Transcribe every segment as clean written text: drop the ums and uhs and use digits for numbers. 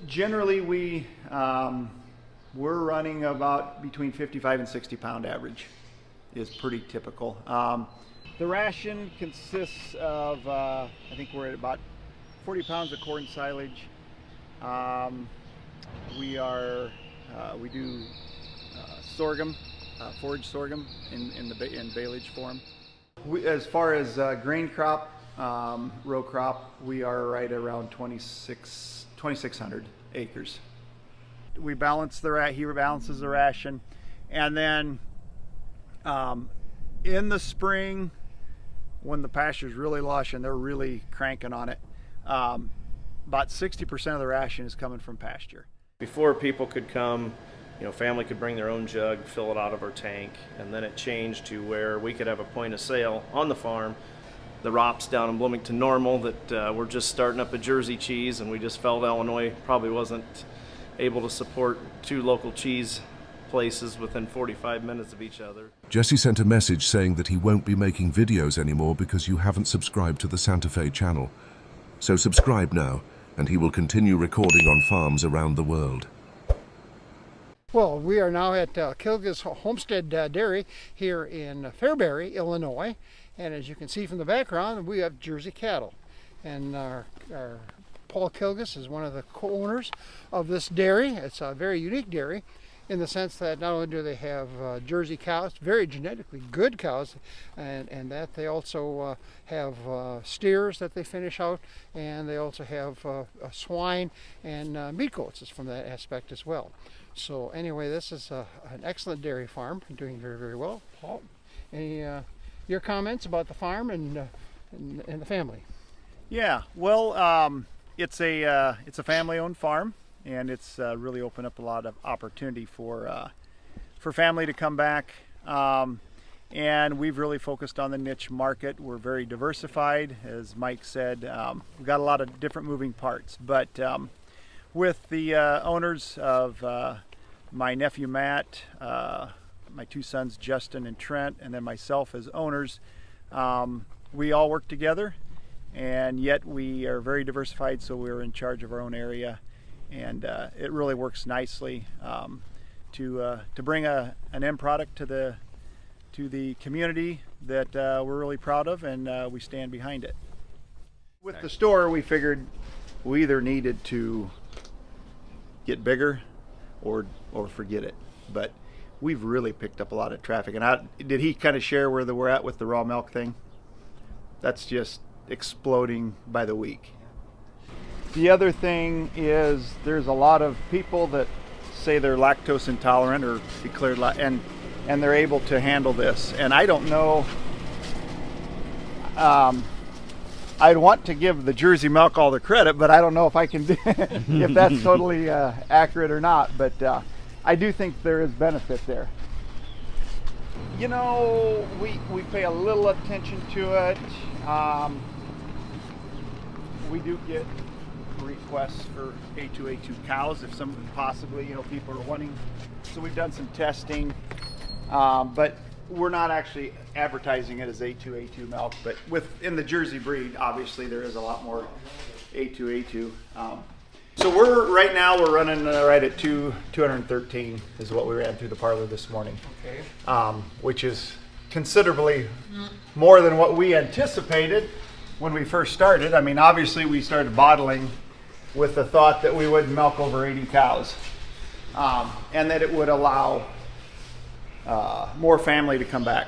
generally we're running about between 55 and 60 pound average is pretty typical. The ration consists of, I think we're at about 40 pounds of corn silage. We do sorghum, forage sorghum in baleage form. As far as grain crop, row crop, we are right around 2,600 acres. We balance he rebalances the ration, and then in the spring, when the pasture's really lush and they're really cranking on it, about 60% of the ration is coming from pasture. Before, people could come, family could bring their own jug, fill it out of our tank, and then it changed to where we could have a point of sale on the farm. The ROPS down in Bloomington Normal that we're just starting up a Jersey cheese, and we just felt Illinois probably wasn't able to support two local cheese places within 45 minutes of each other. Jesse sent a message saying that he won't be making videos anymore because you haven't subscribed to the Santa Fe channel. So subscribe now, and he will continue recording on farms around the world. Well, we are now at Kilgus Farmstead Dairy here in Fairbury, Illinois. And as you can see from the background, we have Jersey cattle. And our Paul Kilgus is one of the co-owners of this dairy. It's a very unique dairy in the sense that not only do they have Jersey cows, very genetically good cows, and that they also have steers that they finish out, and they also have swine and meat goats from that aspect as well. So anyway, this is an excellent dairy farm, doing very, very well. Paul, any your comments about the farm and the family? Yeah, well, it's a family-owned farm, and it's really opened up a lot of opportunity for family to come back. And we've really focused on the niche market. We're very diversified, as Mike said. We've got a lot of different moving parts, but with the owners of my nephew Matt, my two sons Justin and Trent, and then myself as owners, we all work together, and yet we are very diversified, so we're in charge of our own area, and it really works nicely to bring an end product to the community that we're really proud of, and we stand behind it. With the store, we figured we either needed to get bigger or forget it, but we've really picked up a lot of traffic. And did he kind of share where we're at with the raw milk thing? That's just exploding by the week. The other thing is there's a lot of people that say they're lactose intolerant or declared and they're able to handle this. And I don't know, I'd want to give the Jersey milk all the credit, but I don't know if I can if that's totally accurate or not. But I do think there is benefit there. We pay a little attention to it. We do get requests for A2 cows if some possibly people are wanting. So we've done some testing, but we're not actually advertising it as A2 milk. But within the Jersey breed, obviously there is a lot more A2. So right now we're running right at 213 is what we ran through the parlor this morning. Okay. Which is considerably more than what we anticipated when we first started. I mean, obviously we started bottling with the thought that we would milk over 80 cows, and that it would allow more family to come back.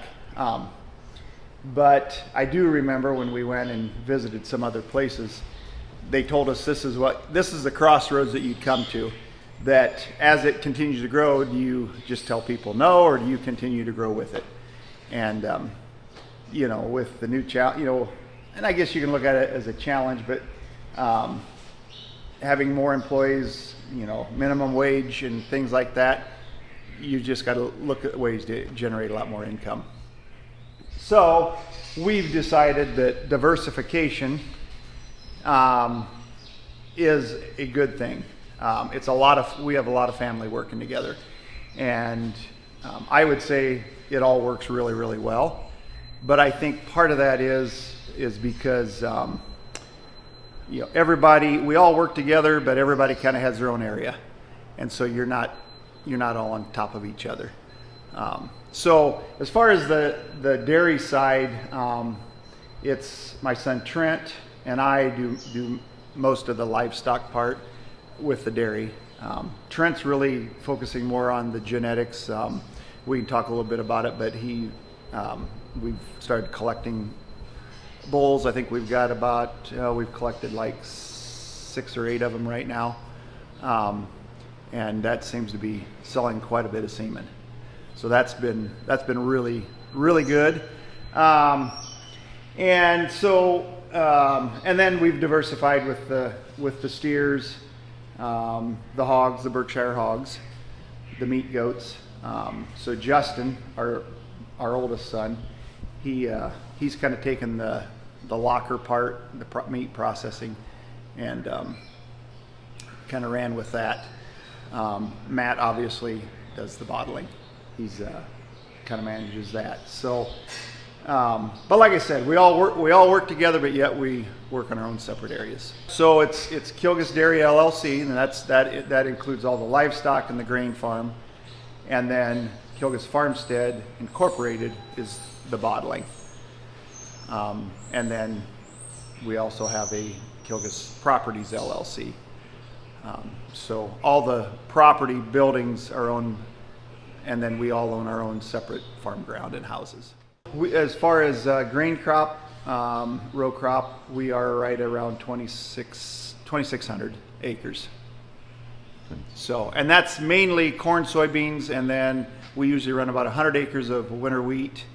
But I do remember when we went and visited some other places, they told us this is the crossroads that you'd come to, that as it continues to grow, do you just tell people no, or do you continue to grow with it? And with the new challenge, and I guess you can look at it as a challenge, but having more employees, minimum wage and things like that, you just got to look at ways to generate a lot more income. So we've decided that diversification is a good thing. We have a lot of family working together, and I would say it all works really, really well. But I think part of that is because everybody, we all work together, but everybody kind of has their own area, and so you're not all on top of each other. So as far as the dairy side, it's my son Trent and I do most of the livestock part with the dairy. Trent's really focusing more on the genetics. We can talk a little bit about it, but we've started collecting bulls. I think we've got we've collected like 6 or 8 of them right now. And that seems to be selling quite a bit of semen. So that's been really, really good. And so, and then we've diversified with the steers, the hogs, the Berkshire hogs, the meat goats. So Justin, our oldest son, he's kind of taken the locker part, the meat processing, and kind of ran with that. Matt obviously does the bottling. He's kind of manages that. So, but like I said, we all work together, but yet we work in our own separate areas. So it's Kilgus Dairy LLC, and that includes all the livestock and the grain farm, and then Kilgus Farmstead Incorporated is the bottling, and then we also have a Kilgus Properties LLC. So all the property buildings are owned, and then we all own our own separate farm ground and houses. As far as grain crop, row crop, we are right around 2,600 acres. So, and that's mainly corn, soybeans, and then we usually run about 100 acres of winter wheat.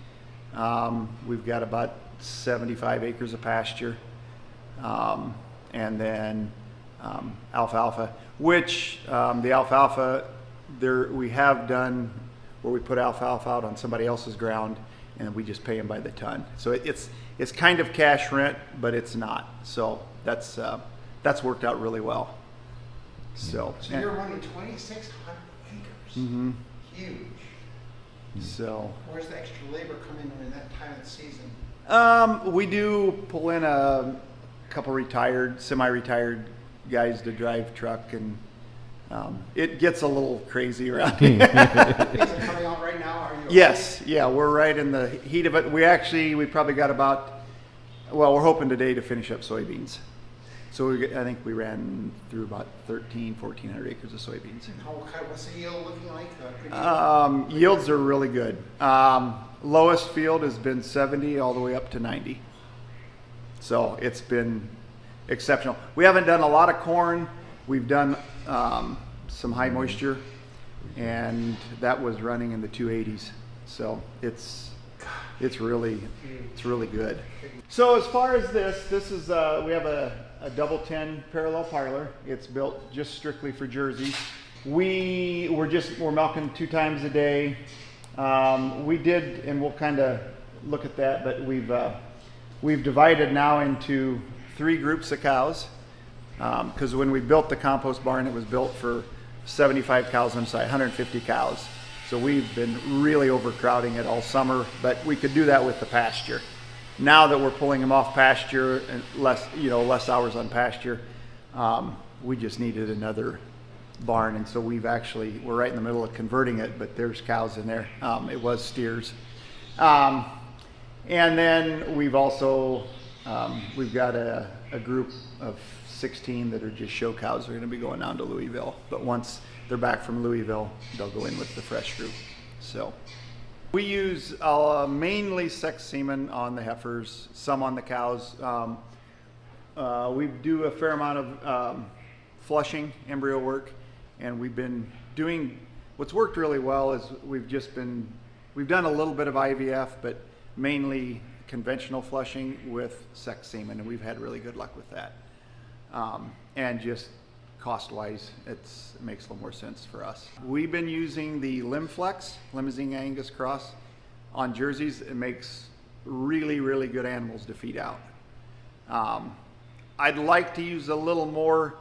We've got about 75 acres of pasture, and then alfalfa, which the alfalfa, we have done where we put alfalfa out on somebody else's ground, and we just pay them by the ton. So it's kind of cash rent, but it's not. So that's worked out really well. So you're running 2,600 acres. Mm-hmm. Huge. So where's the extra labor come in that time of the season? We do pull in a couple semi-retired guys to drive truck, and it gets a little crazy around here. Is it coming out right now? Are you okay? Yes, yeah, we're right in the heat of it. We probably got we're hoping today to finish up soybeans. So I think we ran through about 1,400 acres of soybeans. What's the yield looking like? Yields are really good. Lowest field has been 70 all the way up to 90. So it's been exceptional. We haven't done a lot of corn. We've done some high moisture, and that was running in the 280s. So it's really good. So as far as this is we have a double 10 parallel parlor. It's built just strictly for Jerseys. We're milking 2 times a day. We did, and we'll kind of look at that, but we've divided now into 3 groups of cows, because when we built the compost barn, it was built for 75 cows inside, 150 cows. So we've been really overcrowding it all summer, but we could do that with the pasture. Now that we're pulling them off pasture and less hours on pasture, we just needed another barn, and so we're right in the middle of converting it, but there's cows in there. It was steers. And then we've also, we've got a group of 16 that are just show cows. They're going to be going down to Louisville, but once they're back from Louisville, they'll go in with the fresh group. So we use mainly sex semen on the heifers, some on the cows. We do a fair amount of flushing, embryo work, and we've been doing, what's worked really well is we've done a little bit of IVF, but mainly conventional flushing with sex semen, and we've had really good luck with that. And just cost-wise, it makes a little more sense for us. We've been using the Limflex, Limousin Angus cross, on Jerseys. It makes really, really good animals to feed out. I'd like to use a little more,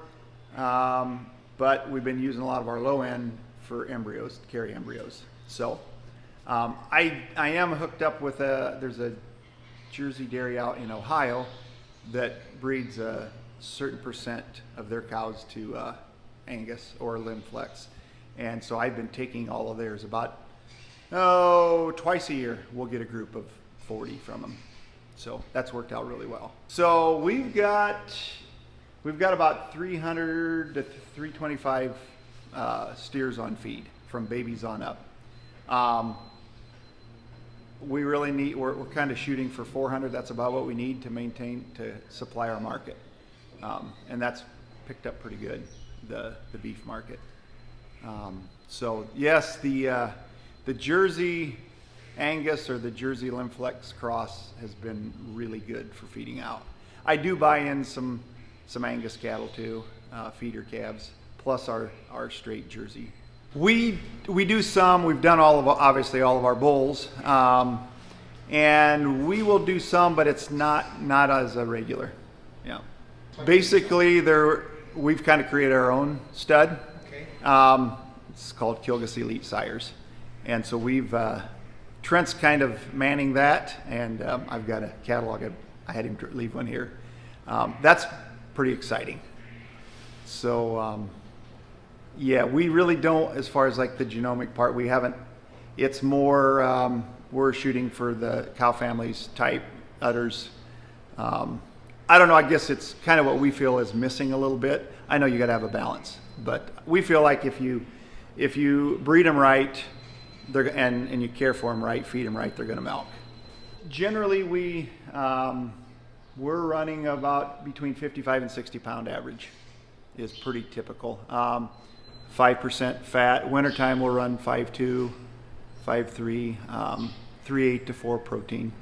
but we've been using a lot of our low end for embryos, to carry embryos. So I am hooked up with there's a Jersey dairy out in Ohio that breeds a certain percent of their cows to Angus or Limb Flex. And so I've been taking all of theirs about, twice a year. We'll get a group of 40 from them. So that's worked out really well. So we've got about 300 to 325 steers on feed from babies on up. We really need, we're kind of shooting for 400. That's about what we need to maintain, to supply our market. And that's picked up pretty good, the beef market. So yes, the Jersey Angus or the Jersey Limb Flex cross has been really good for feeding out. I do buy in some Angus cattle too, feeder calves, plus our straight Jersey. We do some. We've done obviously all of our bulls, and we will do some, but it's not as a regular. Yeah. Basically, we've kind of created our own stud. Okay. It's called Kilgus Elite Sires, and so Trent's kind of manning that, and I've got a catalog. I had him leave one here. That's pretty exciting. So. Yeah, we really don't, as far as like the genomic part, we haven't. It's more, we're shooting for the cow families type udders. I don't know, I guess it's kind of what we feel is missing a little bit. I know you gotta have a balance, but we feel like if you breed them right, and you care for them right, feed them right, they're gonna milk. Generally, we're running about between 55 and 60 pound average is pretty typical. 5% fat. Wintertime we'll run 5.2, 5.3, 3.8 to 4 protein.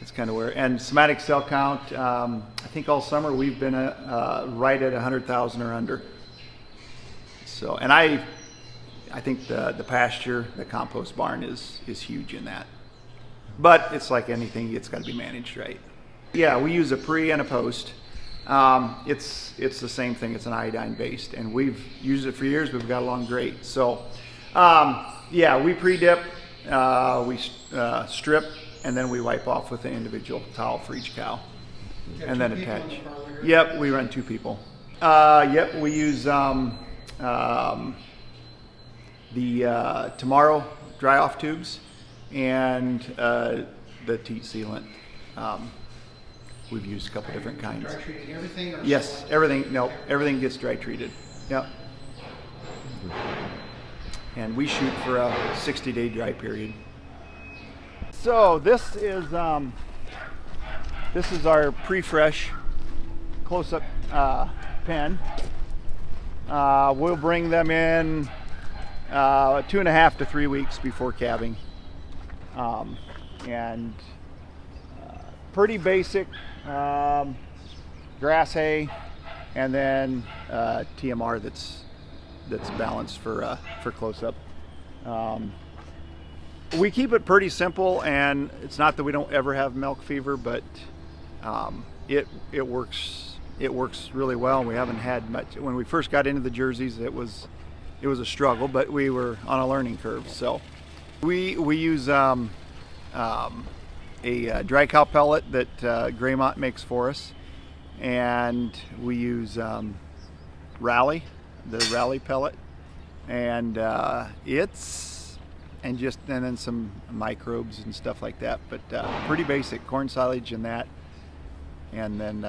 That's kind of where. And somatic cell count, I think all summer we've been right at 100,000 or under. So, and I think the pasture, the compost barn is huge in that. But it's like anything, it's got to be managed right. Yeah, we use a pre and a post. It's the same thing. It's an iodine based, and we've used it for years. We've got along great. So, yeah, we pre-dip, we strip, and then we wipe off with an individual towel for each cow, and then attach. Yep, we run 2 people. Yep, we use the Tomorrow dry off tubes and the teat sealant. We've used a couple different kinds. Dry treating everything? Yes, everything. No, everything gets dry treated. Yep. And we shoot for a 60-day dry period. So this is our pre-fresh close-up pen. We'll bring them in 2.5 to 3 weeks before calving, and pretty basic. Grass hay, and then TMR that's balanced for close-up. We keep it pretty simple, and it's not that we don't ever have milk fever, but it works really well. We haven't had much. When we first got into the jerseys, it was a struggle, but we were on a learning curve. So we use a dry cow pellet that Graymont makes for us, and we use Rally, the Rally pellet, and and then some microbes and stuff like that, but pretty basic corn silage and that, and then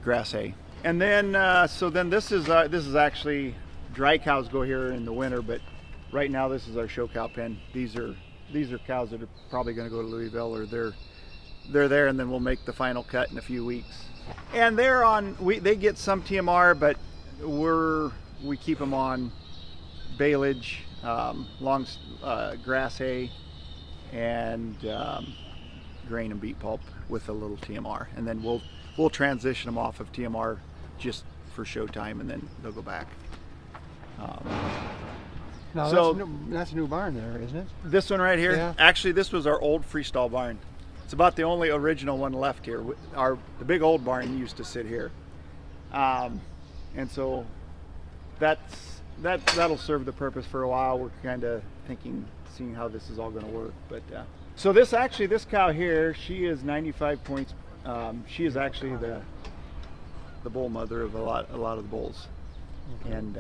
grass hay. And then so then this is actually, dry cows go here in the winter, but right now this is our show cow pen. These are cows that are probably going to go to Louisville, or they're there, and then we'll make the final cut in a few weeks. And they get some TMR, but we keep them on baleage, long grass hay, and grain and beet pulp with a little TMR, and then we'll transition them off of TMR just for show time, and then they'll go back. Now, so that's a new barn there, isn't it? This one right here? Yeah. Actually, this was our old freestall barn. It's about the only original one left here. The big old barn used to sit here. And so that'll serve the purpose for a while. We're kind of seeing how this is all going to work. But so this cow here, she is 95 points. She is actually the bull mother of a lot of the bulls. Okay. And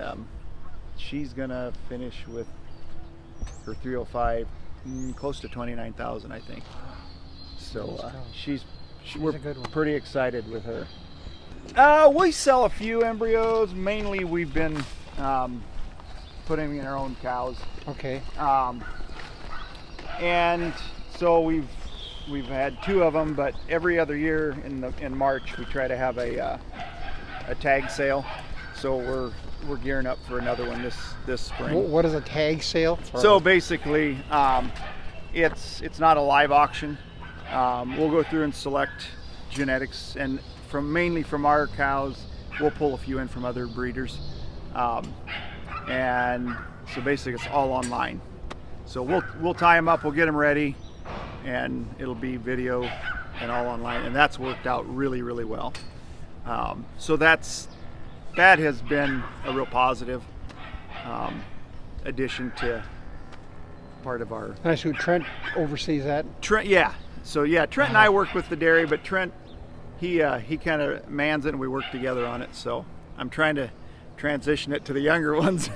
she's gonna finish with her 305 close to 29,000, I think. So we're a good one. pretty excited with her. We sell a few embryos. Mainly we've been putting in our own cows. Okay. And so we've had 2 of them, but every other year in March we try to have a tag sale. So we're gearing up for another one this spring. What is a tag sale? So basically, it's not a live auction. We'll go through and select genetics, and mainly from our cows, we'll pull a few in from other breeders. And so basically, it's all online. So we'll tie them up, we'll get them ready, and it'll be video and all online, and that's worked out really, really well. So that has been a real positive addition to part of our. Nice. Who Trent oversees that? Trent, yeah. So yeah, Trent and I work with the dairy, but Trent, he kind of mans it, and we work together on it. So I'm trying to transition it to the younger ones.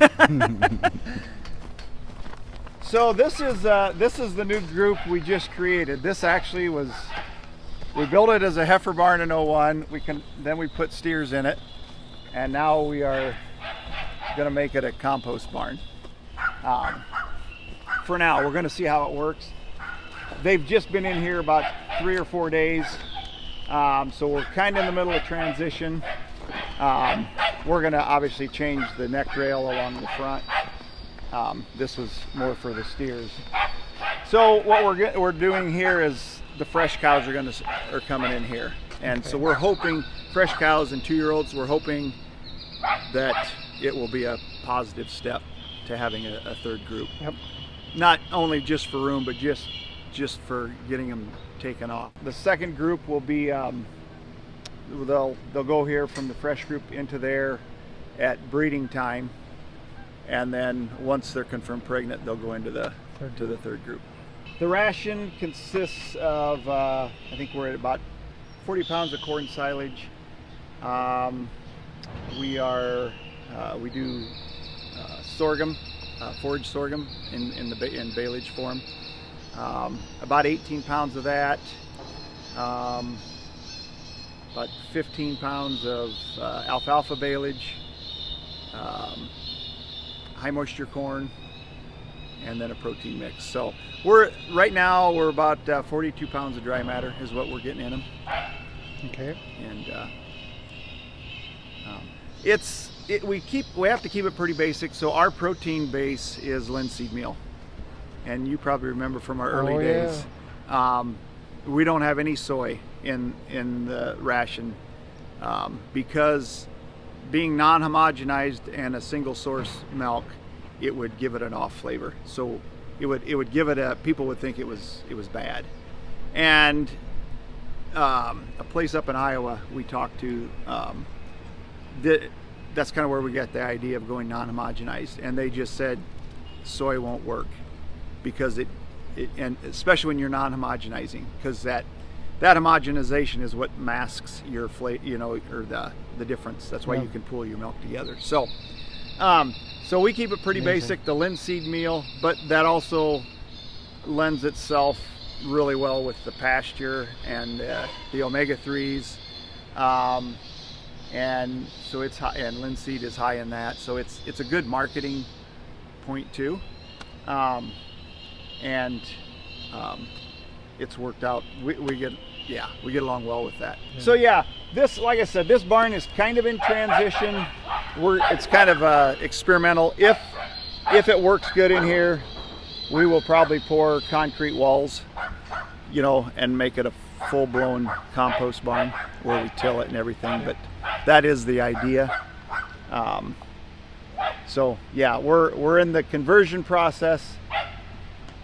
So this is the new group we just created. This actually we built it as a heifer barn in '01. Then we put steers in it, and now we are going to make it a compost barn. For now, we're going to see how it works. They've just been in here about 3 or 4 days, so we're kind of in the middle of transition. We're going to obviously change the neck rail along the front. This was more for the steers. So what we're doing here is the fresh cows are coming in here, and so we're hoping fresh cows and 2-year-olds. We're hoping that it will be a positive step to having a third group. Yep. Not only just for room, but just for getting them taken off. The second group will be they'll go here from the fresh group into there at breeding time, and then once they're confirmed pregnant, they'll go into the third group. The ration consists of I think we're at about 40 pounds of corn silage. We do sorghum, forage sorghum in baleage form. About 18 pounds of that. About 15 pounds of alfalfa baleage, high moisture corn, and then a protein mix. So right now we're about 42 pounds of dry matter is what we're getting in them. Okay. And we have to keep it pretty basic. So our protein base is linseed meal, and you probably remember from our early days. We don't have any soy in the ration because being non-homogenized and a single source milk, it would give it an off flavor. So it would give it people would think it was bad. And a place up in Iowa we talked to, that's kind of where we got the idea of going non-homogenized, and they just said soy won't work because and especially when you're non-homogenizing, because that homogenization is what masks your or the difference. That's why you can pull your milk together. So so we keep it pretty basic, the linseed meal, but that also lends itself really well with the pasture and the omega-3s, and so it's high, and linseed is high in that, so it's a good marketing point too, and it's worked out. We get along well with that. So yeah, this, like I said, this barn is kind of in transition. It's kind of experimental. If it works good in here, we will probably pour concrete walls, and make it a full-blown compost barn where we till it and everything. But that is the idea. So yeah, we're in the conversion process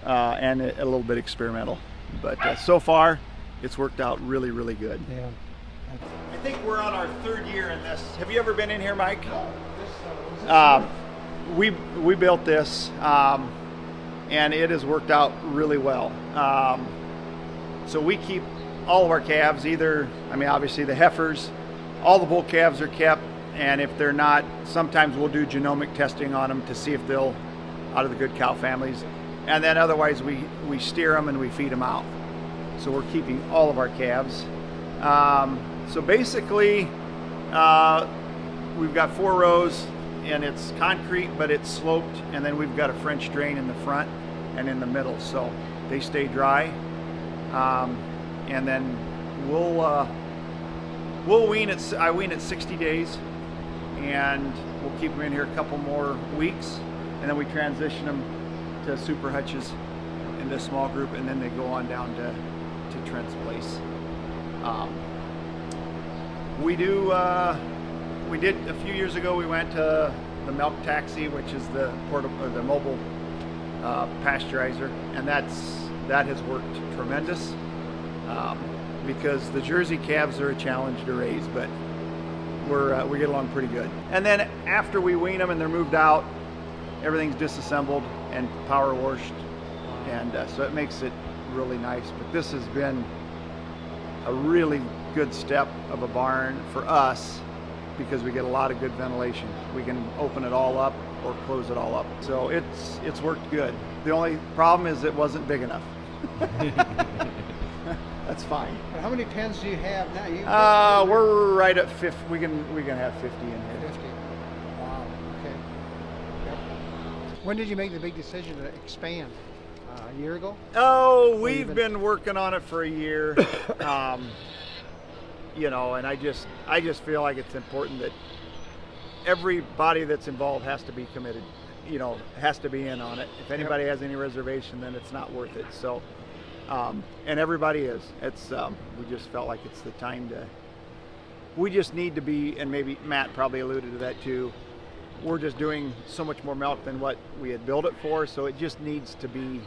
and a little bit experimental. But so far, it's worked out really, really good. Yeah. I think we're on our 3rd year in this. Have you ever been in here, Mike? We built this, and it has worked out really well. So we keep all of our calves, obviously the heifers, all the bull calves are kept, and if they're not, sometimes we'll do genomic testing on them to see if they'll out of the good cow families, and then otherwise we steer them and we feed them out. So we're keeping all of our calves. So basically we've got 4 rows, and it's concrete but it's sloped, and then we've got a French drain in the front and in the middle, so they stay dry. And then we'll wean it. I wean it 60 days, and we'll keep them in here a couple more weeks, and then we transition them to super hutches into a small group, and then they go on down to Trent's place. We did a few years ago. We went to the milk taxi, which is the mobile pasteurizer, and that has worked tremendous. Because the Jersey calves are a challenge to raise, but we get along pretty good. And then after we wean them and they're moved out, everything's disassembled and power washed, and so it makes it really nice. But this has been a really good step of a barn for us because we get a lot of good ventilation. We can open it all up or close it all up, so it's worked good. The only problem is it wasn't big enough. That's fine. How many pens do you have now? We're right at 50. We can have 50 in here. 50. Wow. Okay. Yep. When did you make the big decision to expand? A year ago? Oh, we've been working on it for a year. You know, and I just feel like it's important that everybody that's involved has to be committed. You know, has to be in on it. If anybody has any reservation, then it's not worth it. So. And everybody is. It's we just felt like it's the time to. We just need to be, and maybe Matt probably alluded to that too. We're just doing so much more milk than what we had built it for, so it just needs to be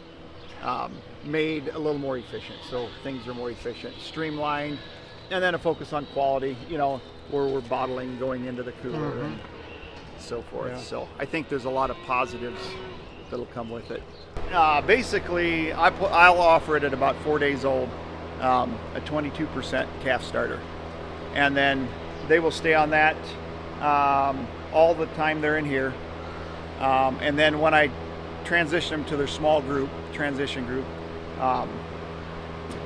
made a little more efficient. So things are more efficient, streamlined, and then a focus on quality. You know, where we're bottling going into the cooler and so forth. Yeah. So I think there's a lot of positives that'll come with it. Basically, I'll offer it at about 4 days old, a 22% calf starter, and then they will stay on that all the time they're in here. And then when I transition them to their small group, transition group,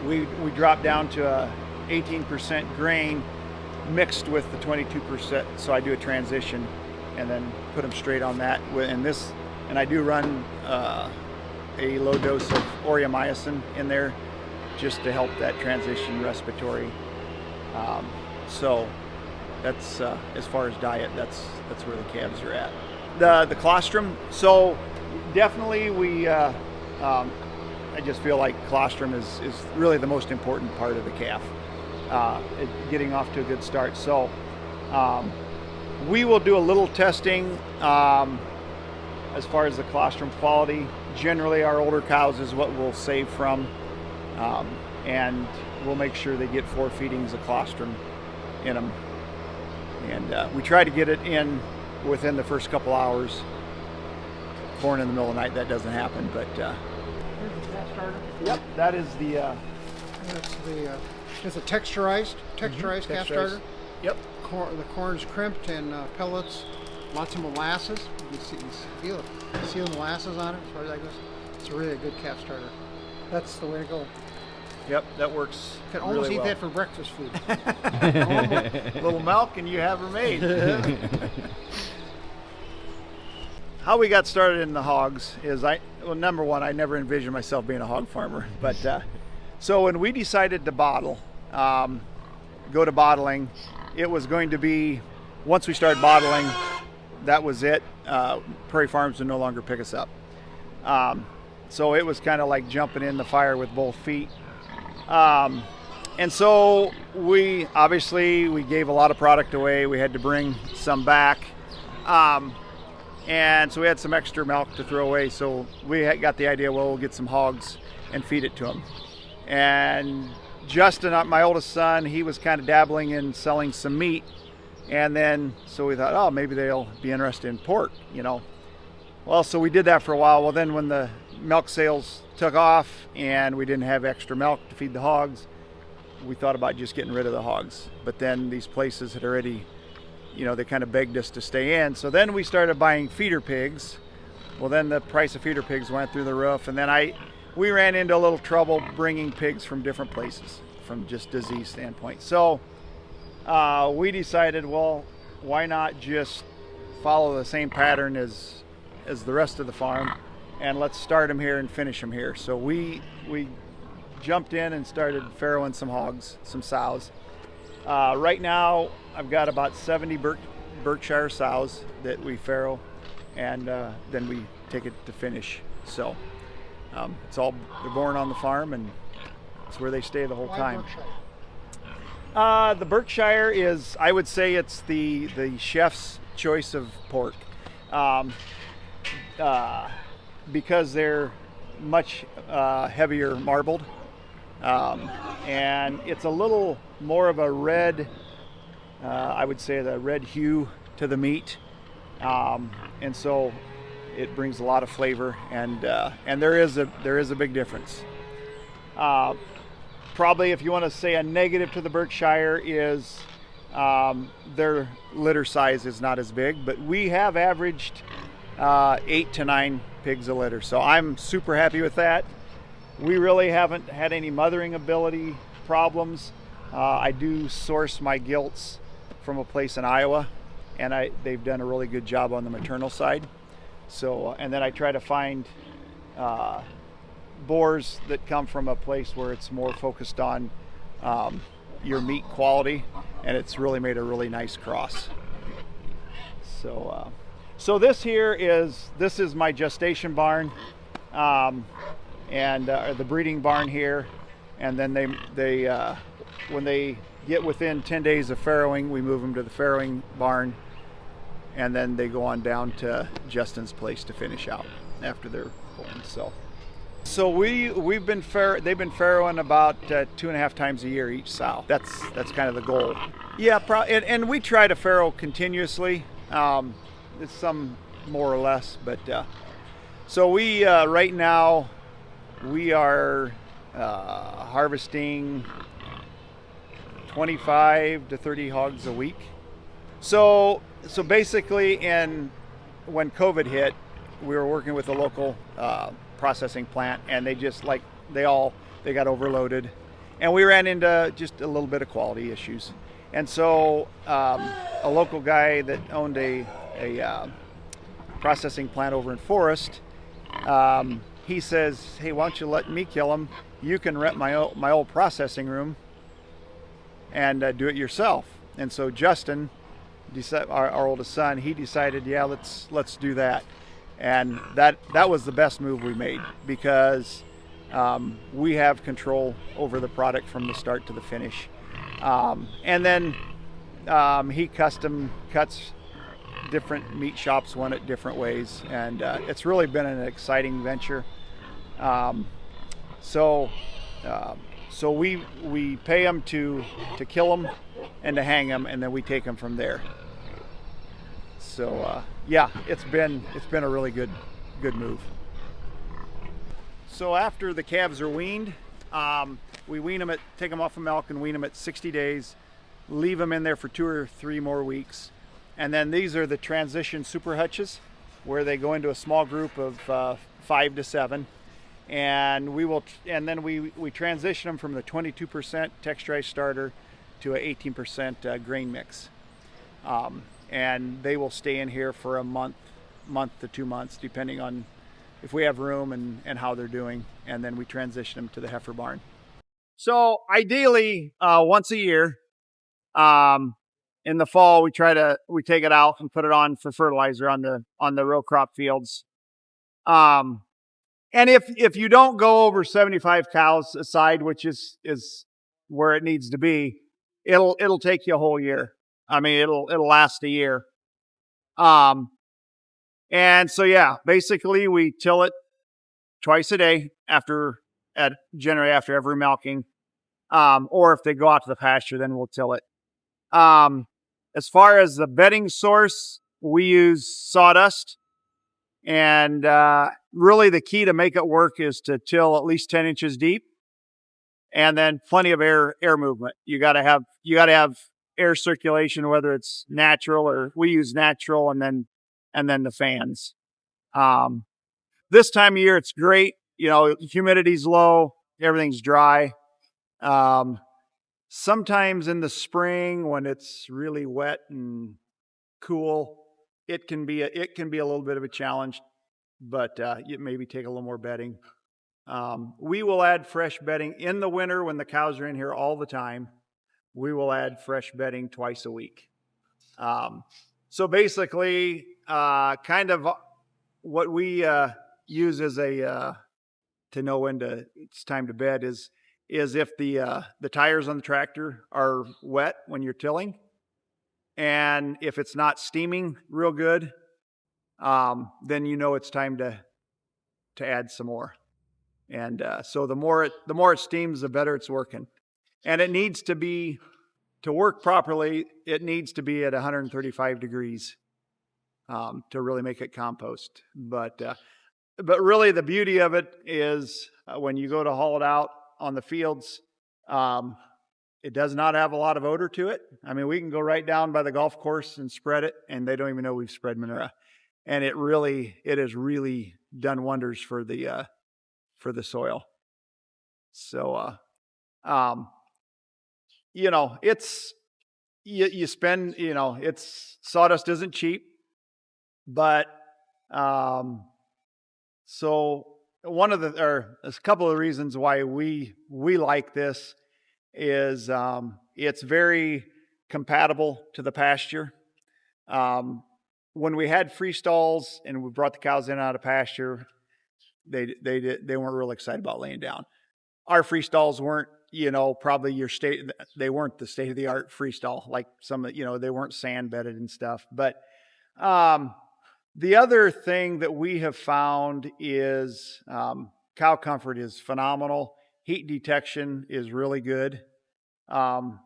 we drop down to a 18% grain mixed with the 22%. So I do a transition and then put them straight on that. And I do run a low dose of aureomycin in there just to help that transition respiratory. So that's as far as diet, that's where the calves are at. The colostrum. So definitely I just feel like colostrum is really the most important part of the calf, getting off to a good start. So we will do a little testing as far as the colostrum quality. Generally our older cows is what we'll save from, and we'll make sure they get 4 feedings of colostrum in them, and we try to get it in within the first couple hours. Born in the middle of the night, that doesn't happen, but here's the calf starter. Yep, that is it's a texturized calf starter. Yep. The corn's crimped and pellets. Lots of molasses. You feel it. You see the molasses on it as far as that goes. It's really a good calf starter. That's the way to go. Yep, that works. You can almost really eat well. that for breakfast food. A little milk and you have her made. How we got started in the hogs is number one, I never envisioned myself being a hog farmer. But so when we decided to bottle, go to bottling, it was going to be, once we started bottling, that was it. Prairie Farms would no longer pick us up. So it was kind of like jumping in the fire with both feet. And so we gave a lot of product away. We had to bring some back. And so we had some extra milk to throw away. So we got the idea, well, we'll get some hogs and feed it to them. And Justin, my oldest son, he was kind of dabbling in selling some meat. And then, so we thought, oh, maybe they'll be interested in pork, you know. Well, so we did that for a while. Well, then when the milk sales took off and we didn't have extra milk to feed the hogs, we thought about just getting rid of the hogs. But then these places had already, they kind of begged us to stay in. So then we started buying feeder pigs. Well, then the price of feeder pigs went through the roof, and then we ran into a little trouble bringing pigs from different places from just disease standpoint. So we decided, well, why not just follow the same pattern as the rest of the farm, and let's start them here and finish them here. So we jumped in and started farrowing some hogs, some sows. Right now, I've got about 70 Berkshire sows that we farrow, and then we take it to finish. So they're born on the farm, and it's where they stay the whole time. The Berkshire is, I would say, it's the chef's choice of pork, because they're much heavier marbled, and it's a little more of a red, I would say the red hue to the meat, and so it brings a lot of flavor, and there is a big difference. Probably, if you want to say a negative to the Berkshire, is their litter size is not as big, but we have averaged 8 to 9 pigs a litter, so I'm super happy with that. We really haven't had any mothering ability problems. I do source my gilts from a place in Iowa, and they've done a really good job on the maternal side. So, and then I try to find boars that come from a place where it's more focused on your meat quality, and it's really made a really nice cross. So this is my gestation barn, and the breeding barn here, and then they when they get within 10 days of farrowing, we move them to the farrowing barn, and then they go on down to Justin's place to finish out after they're born. So they've been farrowing about 2.5 times a year each sow. That's kind of the goal. Yeah, and we try to farrow continuously. It's some more or less, but so we right now we are harvesting 25 to 30 hogs a week. So basically, when COVID hit, we were working with a local processing plant, and they got overloaded, and we ran into just a little bit of quality issues. And so a local guy that owned a processing plant over in Forest, he says, "Hey, why don't you let me kill them? You can rent my old processing room and do it yourself." And so Justin, our oldest son, he decided, yeah, let's do that. And that was the best move we made, because we have control over the product from the start to the finish. And then he custom cuts different meat shops want it different ways, and it's really been an exciting venture. So we pay them to kill them and to hang them, and then we take them from there. So yeah, it's been a really good move. So after the calves are weaned, we take them off of milk and wean them at 60 days, leave them in there for 2 or 3 more weeks. And then these are the transition super hutches, where they go into a small group of 5 to 7. And then we transition them from the 22% texturized starter to an 18% grain mix. And they will stay in here for a month to 2 months, depending on if we have room and how they're doing. And then we transition them to the heifer barn. So ideally, once a year, in the fall, we take it out and put it on for fertilizer on the row crop fields. And if you don't go over 75 cows a side, which is where it needs to be, it'll take you a whole year. I mean, it'll last a year. And so yeah, basically we till it twice a day generally after every milking. Or if they go out to the pasture, then we'll till it. As far as the bedding source, we use sawdust, and really the key to make it work is to till at least 10 inches deep, and then plenty of air movement. You got to have air circulation, whether it's natural or we use natural, and then the fans. This time of year, it's great. Humidity's low, everything's dry. Sometimes in the spring when it's really wet and cool, it can be a little bit of a challenge, but it maybe take a little more bedding. We will add fresh bedding in the winter when the cows are in here all the time. We will add fresh bedding twice a week. So basically, kind of what we use as to know when it's time to bed is if the tires on the tractor are wet when you're tilling, and if it's not steaming real good, then it's time to add some more. And so the more it steams, the better it's working. And it needs to work properly, it needs to be at 135 degrees to really make it compost. But really the beauty of it is when you go to haul it out on the fields, it does not have a lot of odor to it. I mean, we can go right down by the golf course and spread it, and they don't even know we've spread manure. And it has really done wonders for the soil. So, it's, you spend, it's, sawdust isn't cheap, but, so a couple of reasons why we like this is, it's very compatible to the pasture. When we had free stalls and we brought the cows in out of pasture, they weren't real excited about laying down. Our free stalls weren't, probably they weren't the state of the art free stall, like some, they weren't sand bedded and stuff. But, the other thing that we have found is, cow comfort is phenomenal. Heat detection is really good,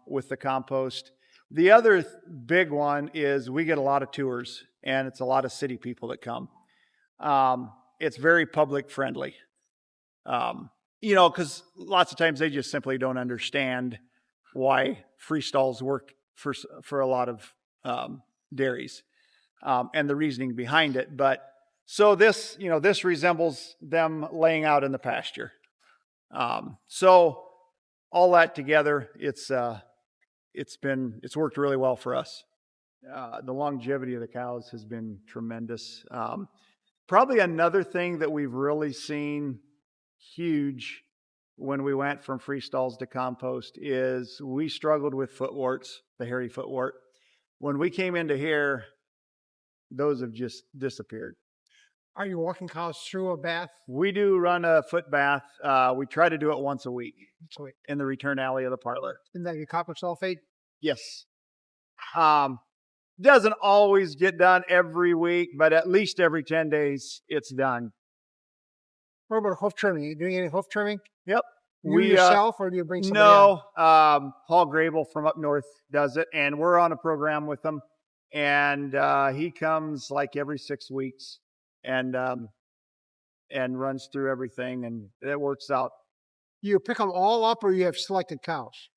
with the compost. The other big one is we get a lot of tours, and it's a lot of city people that come. It's very public friendly. Because lots of times they just simply don't understand why free stalls work for a lot of dairies, and the reasoning behind it. But so this resembles them laying out in the pasture. So all that together, it's worked really well for us. The longevity of the cows has been tremendous. Probably another thing that we've really seen huge when we went from free stalls to compost is we struggled with foot warts, the hairy foot wart. When we came into here, those have just disappeared. Are you walking cows through a bath? We do run a foot bath. We try to do it once a week in the return alley of the parlor. Isn't that your copper sulfate? Yes. Doesn't always get done every week, but at least every 10 days it's done. What about hoof trimming? Are you doing any hoof trimming? Yep. You yourself, or do you bring somebody in? No. Paul Grable from up north does it, and we're on a program with him. And he comes like every 6 weeks and runs through everything, and it works out. You pick them all up, or you have selected cows?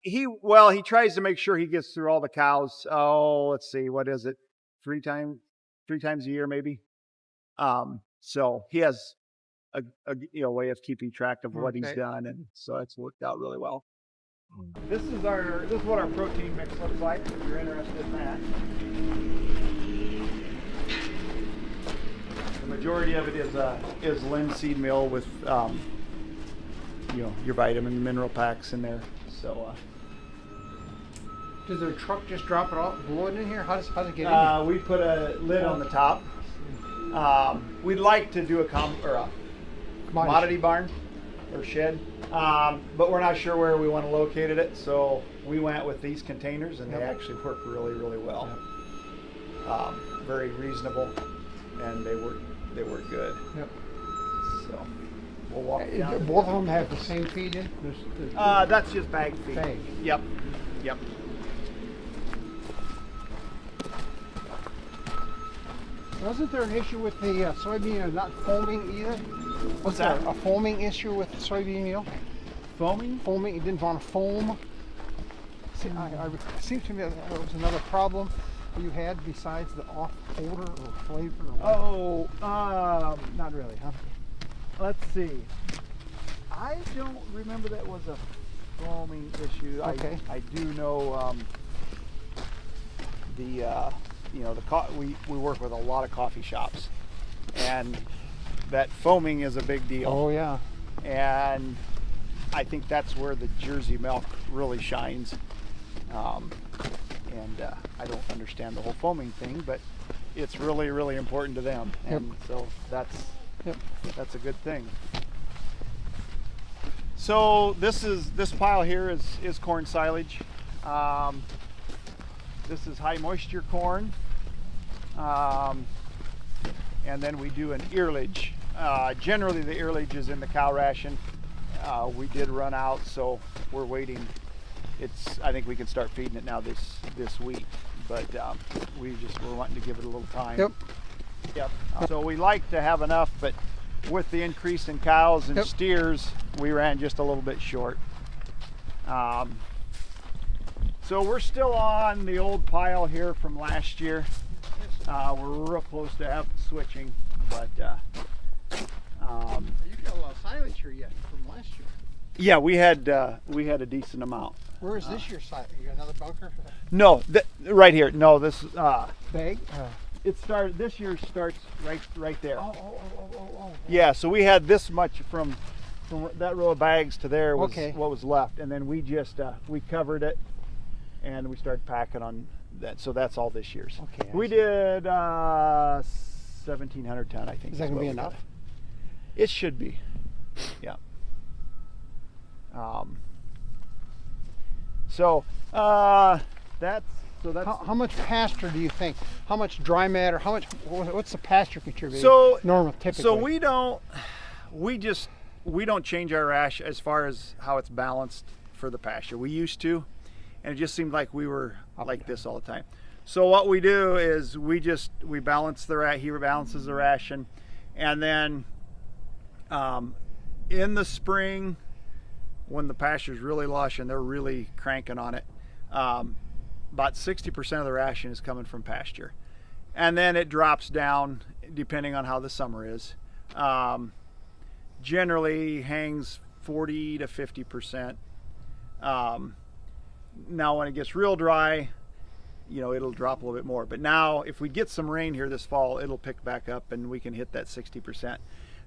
He tries to make sure he gets through all the cows. Oh, let's see, what is it? 3 times a year, maybe. So he has a way of keeping track of what he's done, and so it's worked out really well. This is what our protein mix looks like, if you're interested in that. The majority of it is linseed meal with your vitamin mineral packs in there. So does their truck just drop it off, blow it in here? How does it get in here? We put a lid on the top. We'd like to do a commodity barn or shed, but we're not sure where we want to locate it, so we went with these containers, and they actually work really, really well. Very reasonable, and they work good. Yep. So we'll walk down. Both of them have the same feed in? That's just bag feed. Bag. Yep. Wasn't there an issue with the soybean not foaming either? What's that? A foaming issue with the soybean meal? Foaming? Foaming. It didn't want to foam. See, it seems to me that was another problem you had besides the off odor or flavor. Or not really, huh? Let's see. I don't remember that was a foaming issue. Okay. I do know we work with a lot of coffee shops, and that foaming is a big deal. Oh yeah. And I think that's where the Jersey milk really shines. I don't understand the whole foaming thing, but it's really, really important to them. And so that's a good thing. So this pile here is corn silage. This is high moisture corn. And then we do an earlage. Generally the earlage is in the cow ration. We did run out, so we're waiting. I think we can start feeding it now this week, but we're wanting to give it a little time. Yep. So we like to have enough, but with the increase in cows and steers, we ran just a little bit short. So we're still on the old pile here from last year. We're real close to switching, but you got a lot of silage here yet from last year. yeah, we had a decent amount. Where is this year's silage? You got another bunker? No, right here. No, this Bag? This year starts right there. Oh. Yeah, so we had this much from that row of bags to there was Okay. what was left, and then we just we covered it and we started packing on that. So that's all this year's. Okay. We did 1,700 ton, I think. Is that going to be what we enough? did. It should be. Yeah. So that's How much pasture do you think? How much dry matter? What's the pasture contributing? So normal, typically. So we don't change our rash as far as how it's balanced for the pasture. We used to, and it just seemed like we were like this all the time. So what we do is we balance he balances the ration, and then in the spring when the pasture's really lush and they're really cranking on it, about 60% of the ration is coming from pasture, and then it drops down depending on how the summer is. Generally hangs 40 to 50%. Now when it gets real dry, it'll drop a little bit more. But now if we get some rain here this fall, it'll pick back up and we can hit that 60%.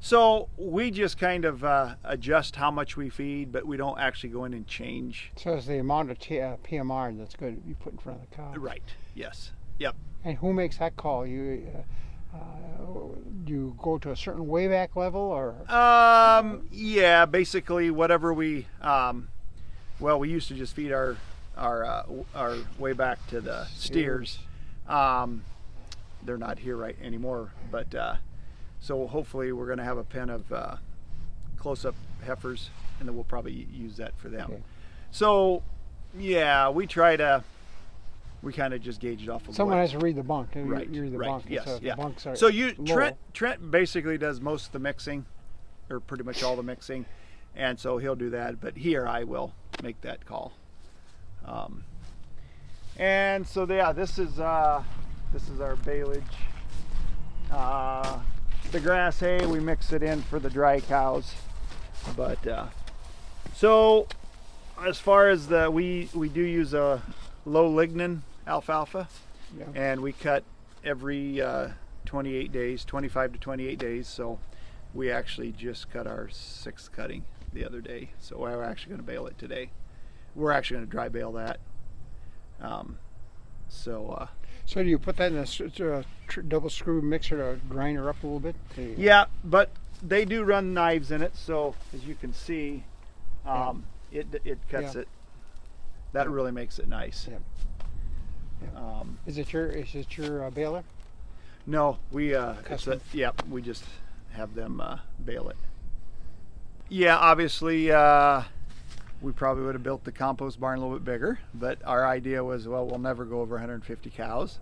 So we just kind of adjust how much we feed, but we don't actually go in and change. So it's the amount of PMR that's good you put in front of the cow. Right. Yes. Yep. And who makes that call? You go to a certain weighback level, or? Yeah, basically whatever we. We used to just feed our way back to the steers. They're not here right anymore, but so hopefully we're going to have a pen of close-up heifers, and then we'll probably use that for them. Okay. So yeah, we kind of just gauge it off of Someone has to read the bunk. Right, You read the right, bunk. yes, So if yeah. the bunks are So low. Trent basically does most of the mixing, or pretty much all the mixing, and so he'll do that. But he or I will make that call. And so yeah, this is our baleage. The grass hay, we mix it in for the dry cows. But so as far as we do use a low lignin alfalfa, Yeah. and we cut every 28 days, 25 to 28 days. So we actually just cut our 6th cutting the other day. So we're actually going to bale it today. We're actually going to dry bale that. So do you put that in a double screw mixer to grind her up a little bit? Yeah, but they do run knives in it, so as you can see, it cuts it. That really makes it nice. Yeah. Is it your baler? No, we Custom? we just have them bale it. Yeah, obviously we probably would have built the compost barn a little bit bigger, but our idea was, well, we'll never go over 150 cows.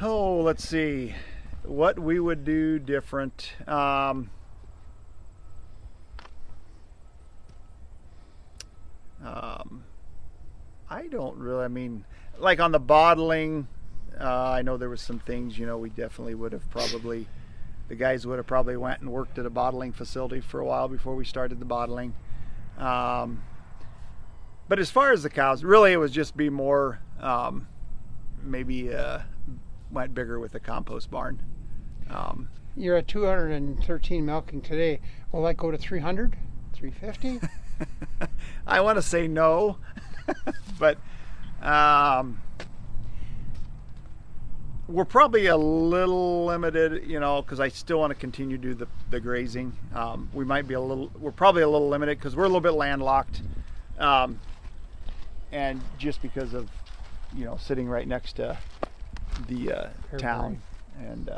Let's see what we would do different. I don't really, I mean, like on the bottling, I know there was some things, you know, we definitely would have probably, the guys would have probably went and worked at a bottling facility for a while before we started the bottling. But as far as the cows, really it was just be more, maybe went bigger with the compost barn. You're at 213 milking today. Will that go to 300, 350? I want to say no, but we're probably a little limited, you know, because I still want to continue to do the grazing. We might be we're probably a little limited because we're a little bit landlocked, and just because of, you know, sitting right next to the town, and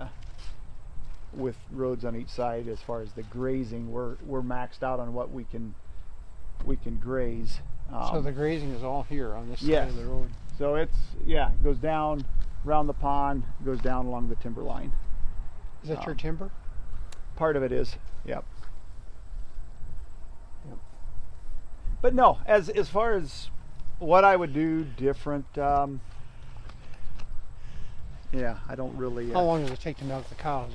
with roads on each side, as far as the grazing, we're maxed out on what we can graze. So the grazing is all here on this yes. side of the road. So it's, yeah, it goes down around the pond, goes down along the timber line. Is that your timber? Part of it is, yep. But no, as far as what I would do different, yeah, I don't really. How long does it take to milk the cows?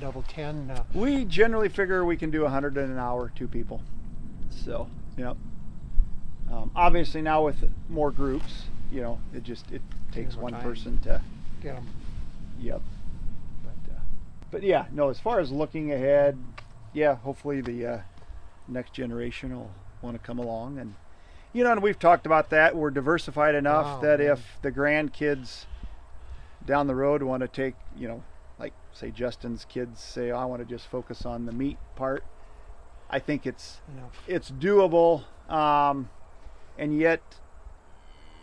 Double 10? We generally figure we can do 100 in an hour, 2 people. So, yep. Obviously now with more groups, you know, it takes one person to get them. Yep. But yeah, no, as far as looking ahead, yeah, hopefully the next generation will want to come along, and you know, and we've talked about that. We're diversified enough that if the grandkids down the road want to take, you know, like say Justin's kids say, oh, I want to just focus on the meat part, I think it's doable, and yet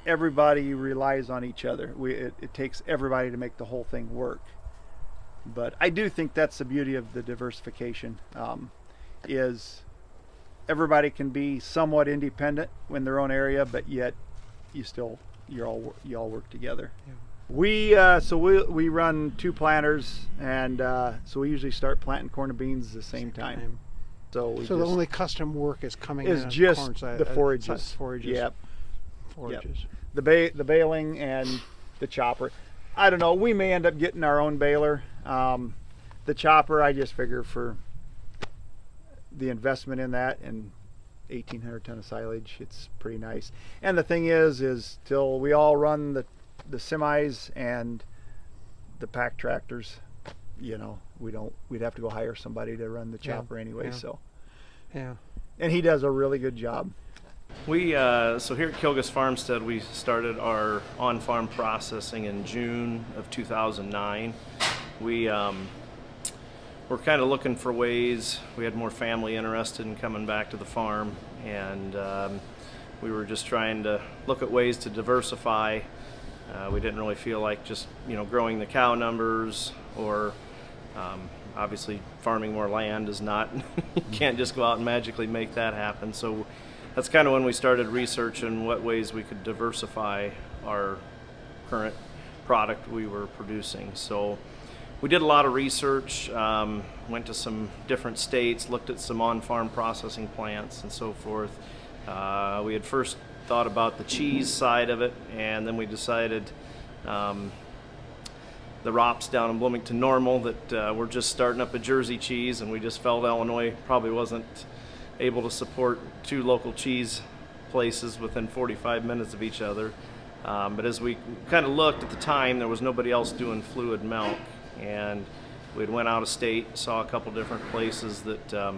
everybody relies on each other. It takes everybody to make the whole thing work. But I do think that's the beauty of the diversification, is everybody can be somewhat independent in their own area, but yet you all work together. Yeah. We run 2 planters, and so we usually start planting corn and beans at the same time. So the only custom work is coming is in just corn side, the forages. Forages. Yep. Forages. Yep. The baling and the chopper. I don't know. We may end up getting our own baler. The chopper, I just figure for the investment in that and 1,800 ton of silage, it's pretty nice. And the thing is till we all run the semis and the pack tractors, you know, we'd have to go hire somebody to run the chopper anyway. So yeah, and he does a really good job. We so here at Kilgus Farmstead, we started our on-farm processing in June of 2009. We're kind of looking for ways. We had more family interested in coming back to the farm, and we were just trying to look at ways to diversify. We didn't really feel like just, you know, growing the cow numbers, or obviously farming more land is not, you can't just go out and magically make that happen. So that's kind of when we started researching what ways we could diversify our current product we were producing. So we did a lot of research, went to some different states, looked at some on-farm processing plants and so forth. We had first thought about the cheese side of it, and then we decided the ROPS down in Bloomington Normal that we're just starting up a Jersey cheese, and we just felt Illinois probably wasn't able to support 2 local cheese places within 45 minutes of each other. But as we kind of looked at the time, there was nobody else doing fluid milk, and we'd went out of state, saw a couple different places that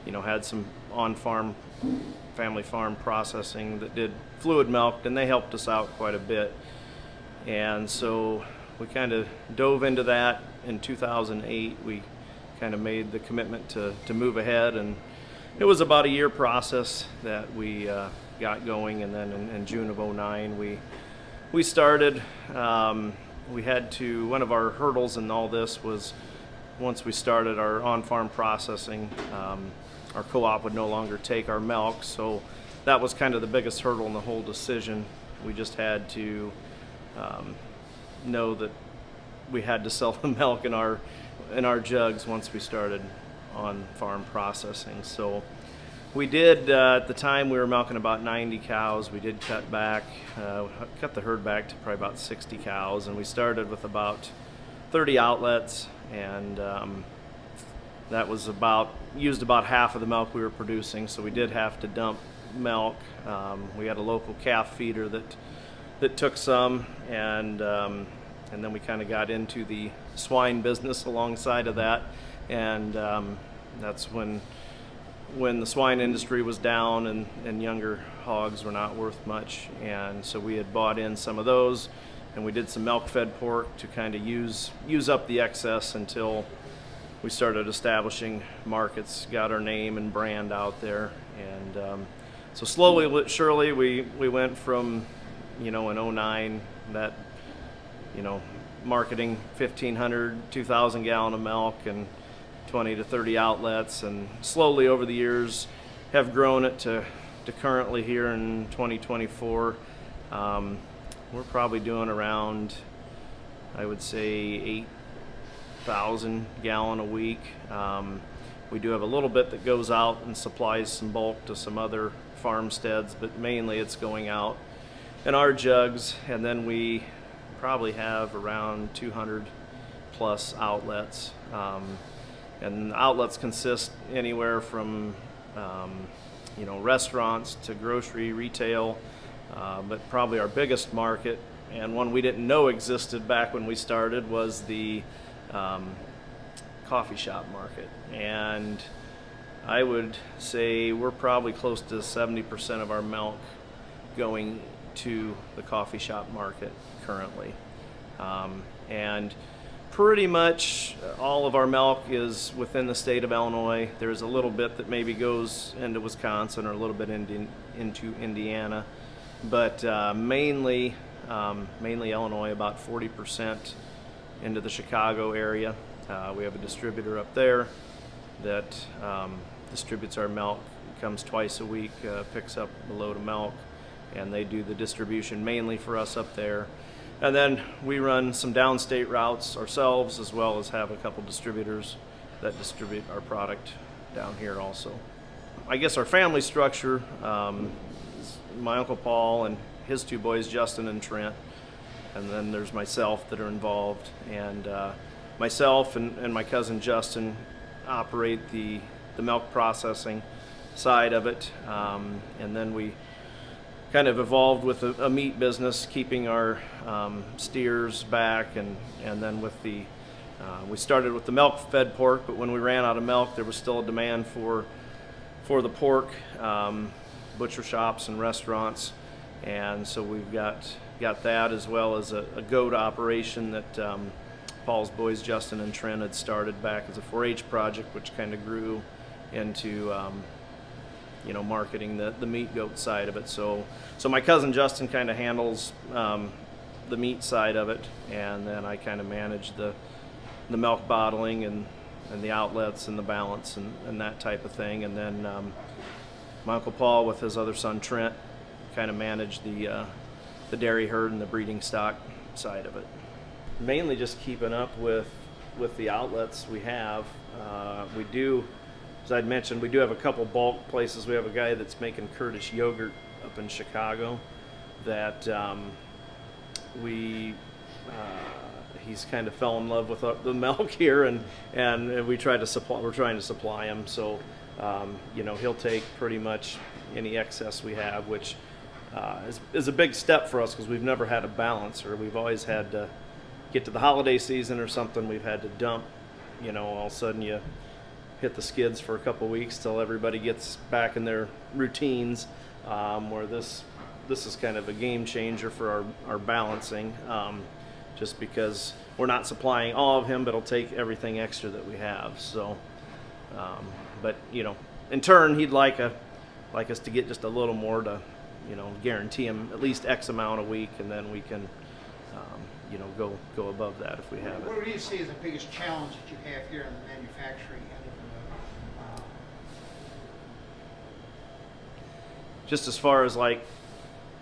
you know, had some on-farm family farm processing that did fluid milk, and they helped us out quite a bit. And so we kind of dove into that in 2008. We kind of made the commitment to move ahead, and it was about a year process that we got going, and then in June of 2009 we started. We had to, one of our hurdles in all this was, once we started our on-farm processing, our co-op would no longer take our milk, so that was kind of the biggest hurdle in the whole decision. We just had to know that we had to sell the milk in our jugs once we started on-farm processing. So We did, at the time we were milking about 90 cows. We did cut the herd back to probably about 60 cows, and we started with about 30 outlets, and that was used about half of the milk we were producing, so we did have to dump milk. We had a local calf feeder that took some, and then we kind of got into the swine business alongside of that, and that's when the swine industry was down and younger hogs were not worth much, and so we had bought in some of those, and we did some milk-fed pork to kind of use up the excess until we started establishing markets, got our name and brand out there, and so slowly but surely we went from, in 09, that, marketing 1,500, 2,000 gallon of milk and 20 to 30 outlets, and slowly over the years have grown it to currently here in 2024. We're probably doing around, I would say, 8,000 gallon a week. We do have a little bit that goes out and supplies some bulk to some other farmsteads, but mainly it's going out in our jugs, and then we probably have around 200 plus outlets. And outlets consist anywhere from restaurants to grocery, retail, but probably our biggest market, and one we didn't know existed back when we started, was the coffee shop market. And I would say we're probably close to 70% of our milk going to the coffee shop market currently. And pretty much all of our milk is within the state of Illinois. There's a little bit that maybe goes into Wisconsin or a little bit into Indiana, but mainly Illinois, about 40% into the Chicago area. We have a distributor up there that distributes our milk, comes twice a week, picks up a load of milk, and they do the distribution mainly for us up there. And then we run some downstate routes ourselves, as well as have a couple distributors that distribute our product down here also. I guess our family structure is my Uncle Paul and his two boys, Justin and Trent, and then there's myself that are involved. And myself and my cousin Justin operate the milk processing side of it, and then we kind of evolved with a meat business, keeping our steers back, and then with we started with the milk-fed pork, but when we ran out of milk, there was still a demand for the pork, butcher shops and restaurants, and so we've got that, as well as a goat operation that Paul's boys, Justin and Trent, had started back as a 4-H project, which kind of grew into marketing the meat goat side of it. So my cousin Justin kind of handles the meat side of it, and then I kind of manage the milk bottling and the outlets and the balance and that type of thing. And then my Uncle Paul with his other son Trent kind of manage the dairy herd and the breeding stock side of it. Mainly just keeping up with the outlets we have. We do, as I'd mentioned, we do have a couple bulk places. We have a guy that's making Kurdish yogurt up in Chicago that he's kind of fell in love with the milk here, and we're trying to supply him. So he'll take pretty much any excess we have, which is a big step for us, because we've never had a balancer. We've always had to get to the holiday season or something, we've had to dump. All of a sudden you hit the skids for a couple weeks till everybody gets back in their routines, where this is kind of a game changer for our balancing, just because we're not supplying all of him, but it'll take everything extra that we have. So but in turn he'd like us to get just a little more to guarantee him at least X amount a week, and then we can go above that if we have it. What do you see as the biggest challenge that you have here in the manufacturing end of the Just as far as like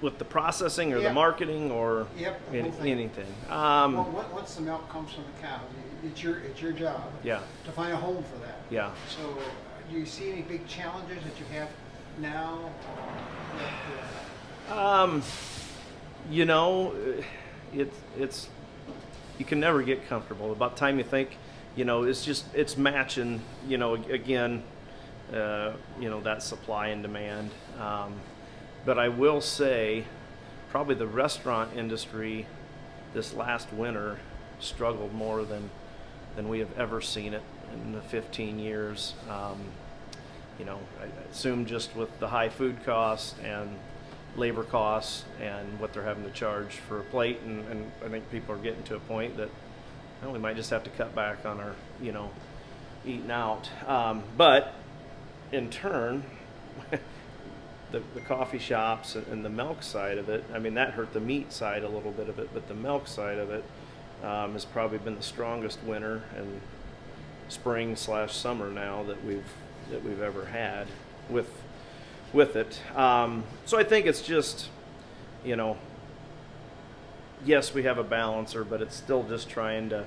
with the processing or the marketing or anything. Once the milk comes from the cow, it's your job Yeah. to find a home for that. Yeah. So do you see any big challenges that you have now? You know, it's you can never get comfortable. About the time you think, you know, it's matching, you know, again, you know, that supply and demand. But I will say, probably the restaurant industry this last winter struggled more than we have ever seen it in the 15 years. You know, I assume just with the high food costs and labor costs and what they're having to charge for a plate, and I think people are getting to a point that, well, we might just have to cut back on our, you know, eating out. But in turn, the coffee shops and the milk side of it, I mean, that hurt the meat side a little bit of it, but the milk side of it has probably been the strongest winter and spring/summer now that we've ever had with it. So I think it's just, you know, yes, we have a balancer, but it's still just trying to,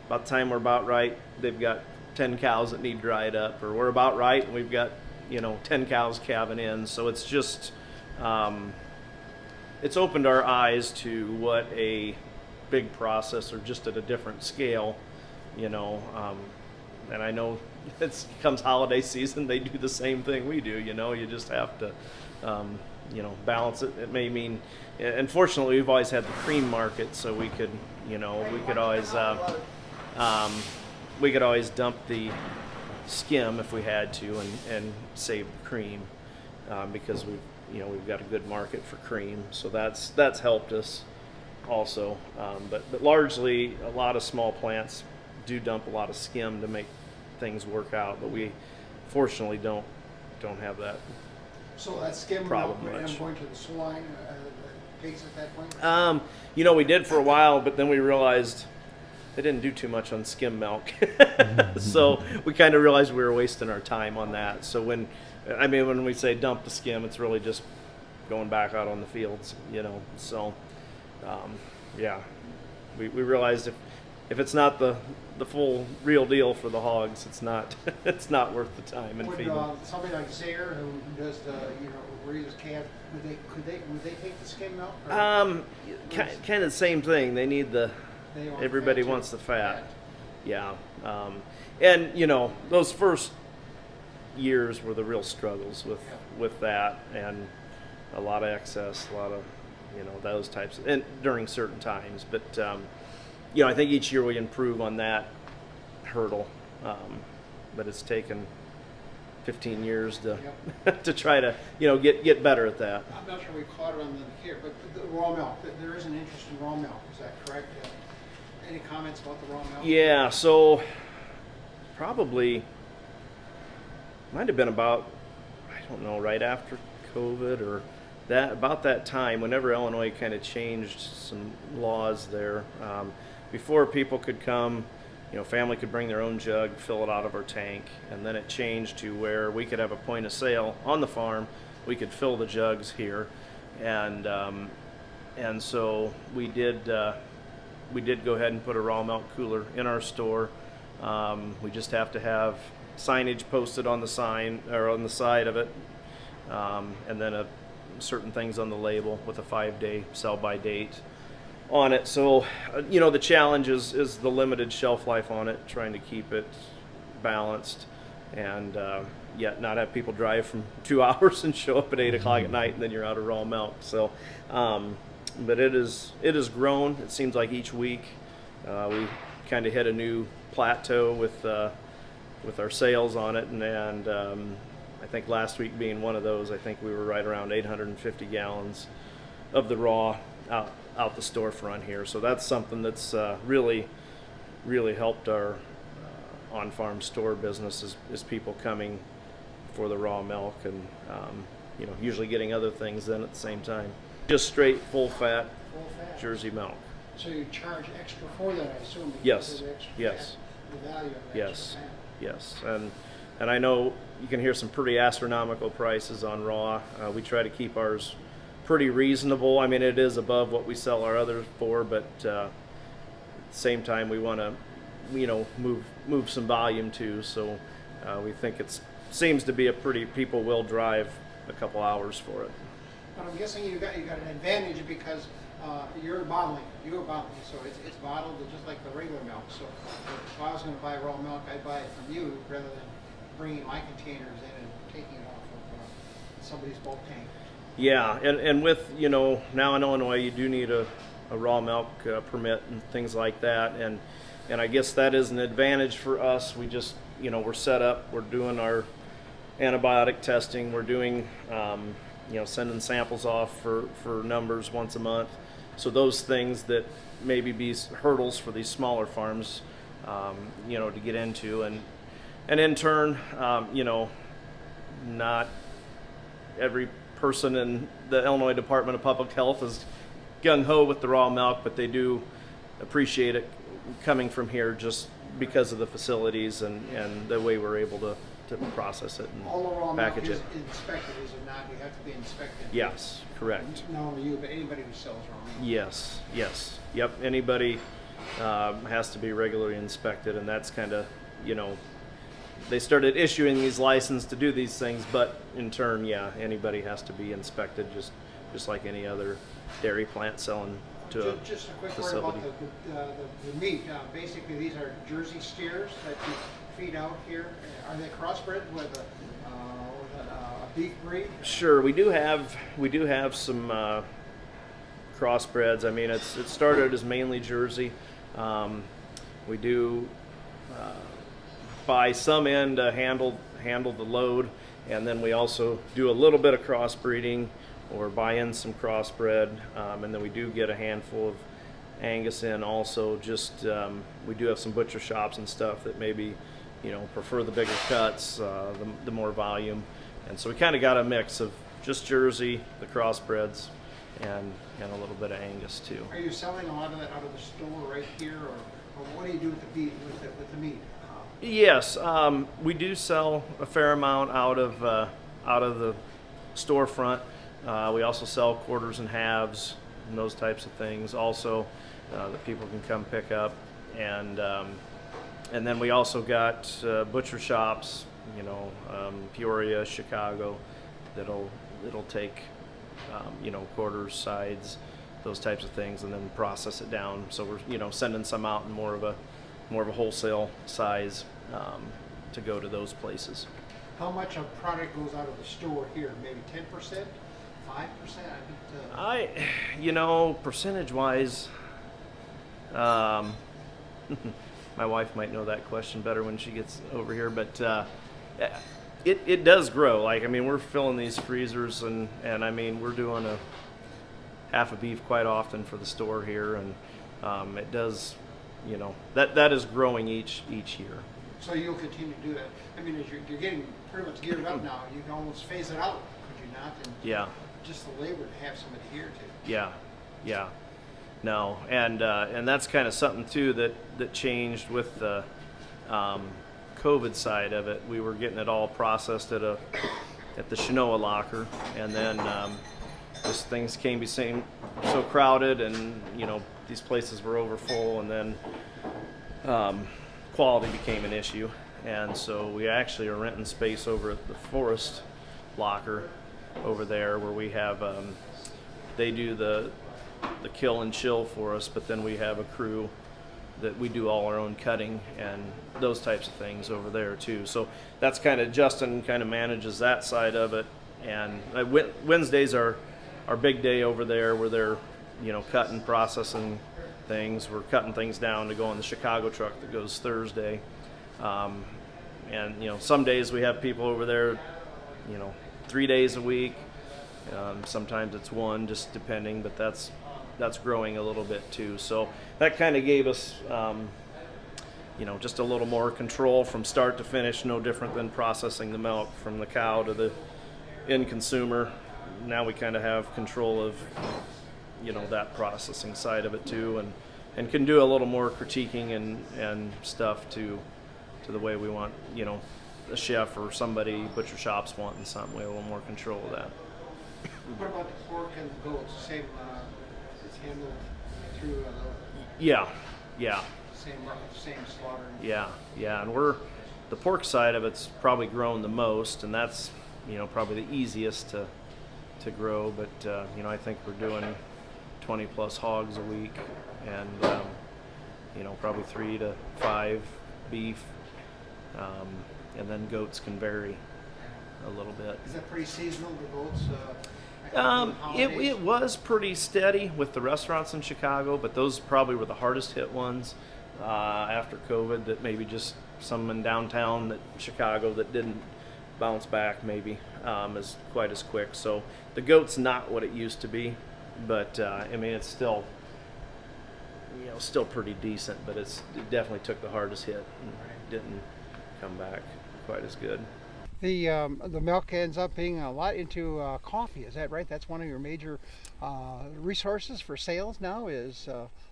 about the time we're about right, they've got 10 cows that need dried up, or we're about right and we've got, you know, 10 cows calving in. So it's just, it's opened our eyes to what a big processor, just at a different scale, you know, and I know it comes holiday season, they do the same thing we do, you know, you just have to, you know, balance it. It may mean, unfortunately, we've always had the cream market, so we could, you know, we could always dump the skim if we had to and save the cream, because we've got a good market for cream, so that's helped us also. But largely, a lot of small plants do dump a lot of skim to make things work out, but we fortunately don't have that. So that skim problem milk, much. going to the swine, pigs at that point? You know, we did for a while, but then we realized they didn't do too much on skim milk. So we kind of realized we were wasting our time on that. So when we say dump the skim, it's really just going back out on the fields, you know. So, yeah, we realized if it's not the full real deal for the hogs, it's not it's not worth the time and feeding. Somebody like Zaire, who does the, you know, raises calves, would they take the skim milk? Kind of the same thing. They need everybody fat wants too. the fat. Yeah. And you know, those first years were the real struggles with that, and a lot of excess, a lot of, you know, those types and during certain times. But you know, I think each year we improve on that hurdle, but it's taken 15 years to to try to, you know, get better at that. I'm not sure we caught it on the here, but the raw milk, there is an interest in raw milk, is that correct? Any comments about the raw milk? Yeah, so probably might have been about, I don't know, right after COVID or about that time, whenever Illinois kind of changed some laws there. Before people could come, you know, family could bring their own jug, fill it out of our tank, and then it changed to where we could have a point of sale on the farm. We could fill the jugs here, and so we did go ahead and put a raw milk cooler in our store. We just have to have signage posted on the sign or on the side of it, and then certain things on the label with a 5-day sell-by date on it. So, you know, the challenge is the limited shelf life on it, trying to keep it balanced, and yet not have people drive from 2 hours and show up at 8 o'clock at night and then you're out of raw milk. So, but it has grown. It seems like each week we kind of hit a new plateau with our sales on it, and I think last week being one of those, I think we were right around 850 gallons of the raw out the storefront here. So that's something that's really helped our on-farm store business is people coming for the raw milk, and you know, usually getting other things then at the same time. Just straight full fat Jersey milk. So you charge extra for that, I assume? Yes. Of the extra Yes. fat, the value of the Yes. extra fat. Yes, and I know you can hear some pretty astronomical prices on raw. We try to keep ours pretty reasonable. I mean, it is above what we sell our others for, but at the same time, we want to, you know, move some volume too. So we think it's seems to be a pretty, people will drive a couple hours for it. But I'm guessing you got an advantage because you're bottling, so it's bottled just like the regular milk. So if I was going to buy raw milk, I'd buy it from you rather than bringing my containers in and taking it off of somebody's bulk tank. Yeah, and with, you know, now in Illinois you do need a raw milk permit and things like that, and I guess that is an advantage for us. We just, you know, we're set up, we're doing our antibiotic testing, we're doing you know, sending samples off for numbers once a month. So those things that maybe be hurdles for these smaller farms, you know, to get into, and in turn, you know, not every person in the Illinois Department of Public Health is gung-ho with the raw milk, but they do appreciate it coming from here just because of the facilities and the way we're able to process it and all the raw package milk it. is inspected, is it not? You have to be inspected. Yes, correct. Not only you, but anybody who sells raw milk. Yes, yes, yep. Anybody has to be regularly inspected, and that's kind of, you know, they started issuing these licenses to do these things, but in turn, yeah, anybody has to be inspected, just like any other dairy plant selling to a Just a quick facility. word about the meat. Basically, these are Jersey steers that you feed out here. Are they crossbred with a beef breed? Sure, we do have some crossbreds. I mean, it started as mainly Jersey. We do buy some in to handle the load, and then we also do a little bit of crossbreeding or buy in some crossbred, and then we do get a handful of Angus in also. Just we do have some butcher shops and stuff that maybe, you know, prefer the bigger cuts, the more volume, and so we kind of got a mix of just Jersey, the crossbreds, and a little bit of Angus too. Are you selling a lot of that out of the store right here, or what do you do with the beef, with the meat? Yes, we do sell a fair amount out of the storefront. We also sell quarters and halves and those types of things also that people can come pick up, and then we also got butcher shops, you know, Peoria, Chicago, that'll take you know, quarters, sides, those types of things, and then process it down. So we're, you know, sending some out in more of a wholesale size to go to those places. How much of product goes out of the store here? Maybe 10%, 5%? You know, percentage wise, my wife might know that question better when she gets over here, but it does grow. Like, I mean, we're filling these freezers, and I mean, we're doing a half a beef quite often for the store here, and it does, you know, that is growing each year. So you'll continue to do that. I mean, as you're getting pretty much geared up now, you can almost phase it out, could you not? And Yeah. just the labor to have somebody here to. Yeah. No, and that's kind of something too that changed with the COVID side of it. We were getting it all processed at the Shinoa locker, and then just things became so crowded, and you know, these places were over full, and then quality became an issue, and so we actually are renting space over at the Forest locker over there, where we have they do the kill and chill for us, but then we have a crew that we do all our own cutting and those types of things over there too. So that's kind of, Justin kind of manages that side of it, and Wednesdays are our big day over there, where they're, you know, cutting, processing things. We're cutting things down to go on the Chicago truck that goes Thursday, and you know, some days we have people over there, you know, 3 days a week. Sometimes it's one, just depending, but that's growing a little bit too. So that kind of gave us, you know, just a little more control from start to finish. No different than processing the milk from the cow to the end consumer. Now we kind of have control of, you know, that processing side of it too, and can do a little more critiquing and stuff to the way we want, you know, a chef or somebody, butcher shops wanting something. We have a little more control of that. What about the pork and the goats? Same, it's handled through Yeah. same slaughter. Yeah, and we're The pork side of it's probably grown the most, and that's, you know, probably the easiest to grow. But you know, I think we're doing 20 plus hogs a week, and you know, probably 3 to 5 beef, and then goats can vary a little bit. Is that pretty seasonal, the goats? It was pretty steady with the restaurants in Chicago, but those probably were the hardest hit ones after COVID, that maybe just some in downtown that Chicago that didn't bounce back maybe as quite as quick. So the goat's not what it used to be, but I mean, it's still, you know, still pretty decent, but it definitely took the hardest hit and didn't come back quite as good. The milk ends up being a lot into coffee, is that right? That's one of your major resources for sales now, is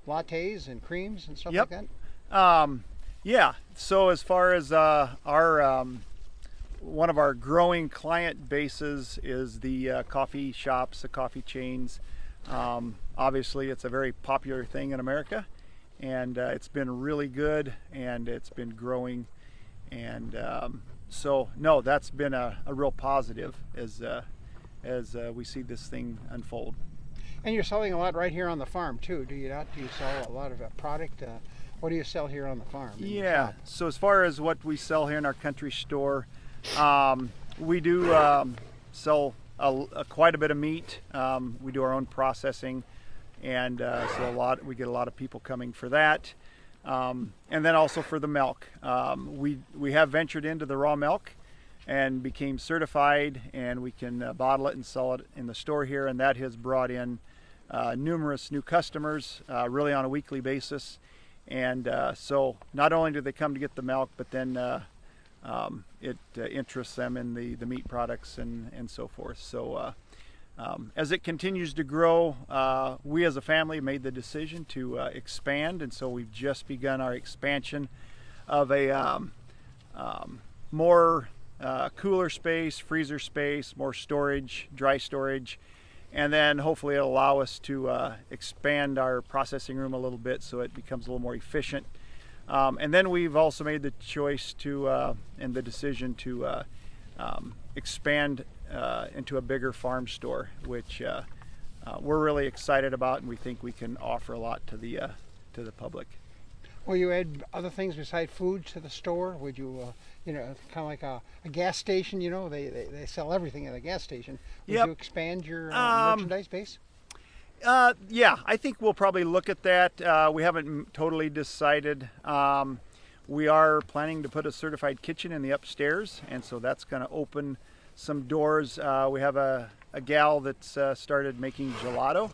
lattes and creams and stuff Yep. like that? Yeah, so as far as our one of our growing client bases is the coffee shops, the coffee chains. Obviously, it's a very popular thing in America, and it's been really good, and it's been growing, and so no, that's been a real positive as we see this thing unfold. And you're selling a lot right here on the farm too, do you not? Do you sell a lot of product? What do you sell here on the farm? Yeah, so as far as what we sell here in our country store, we do sell quite a bit of meat. We do our own processing, and so we get a lot of people coming for that. And then also for the milk, we have ventured into the raw milk and became certified, and we can bottle it and sell it in the store here, and that has brought in numerous new customers really on a weekly basis. And so not only do they come to get the milk, but then it interests them in the meat products and so forth. So as it continues to grow, we as a family made the decision to expand, and so we've just begun our expansion of a more cooler space, freezer space, more storage, dry storage, and then hopefully it'll allow us to expand our processing room a little bit so it becomes a little more efficient. And then we've also made the choice to and the decision to expand into a bigger farm store, which we're really excited about, and we think we can offer a lot to the public. Will you add other things besides food to the store? Would you, you know, kind of like a gas station, you know, they sell everything at a gas station. Would Yep. you expand your merchandise base? Yeah, I think we'll probably look at that. We haven't totally decided. We are planning to put a certified kitchen in the upstairs, and so that's going to open some doors. We have a gal that's started making gelato,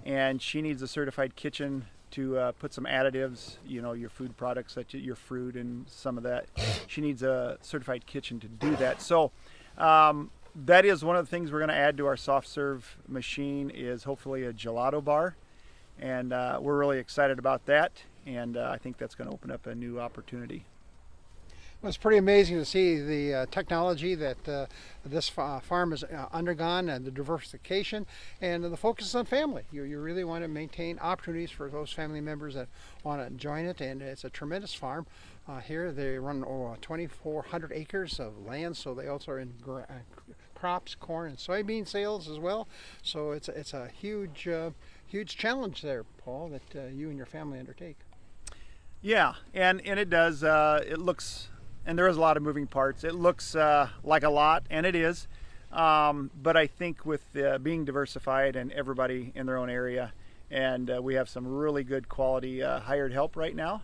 and she needs a certified kitchen to put some additives, you know, your food products such as your fruit and some of that. She needs a certified kitchen to do that. So that is one of the things we're going to add to our soft serve machine, is hopefully a gelato bar, and we're really excited about that, and I think that's going to open up a new opportunity. Well, it's pretty amazing to see the technology that this farm has undergone, and the diversification, and the focus on family. You really want to maintain opportunities for those family members that want to join it, and it's a tremendous farm. Here they run over 2,400 acres of land, so they also are in crops, corn and soybean sales as well. So it's a huge challenge there, Paul, that you and your family undertake. Yeah, and it does. It looks, and there is a lot of moving parts. It looks like a lot, and it is. But I think with being diversified and everybody in their own area, and we have some really good quality hired help right now,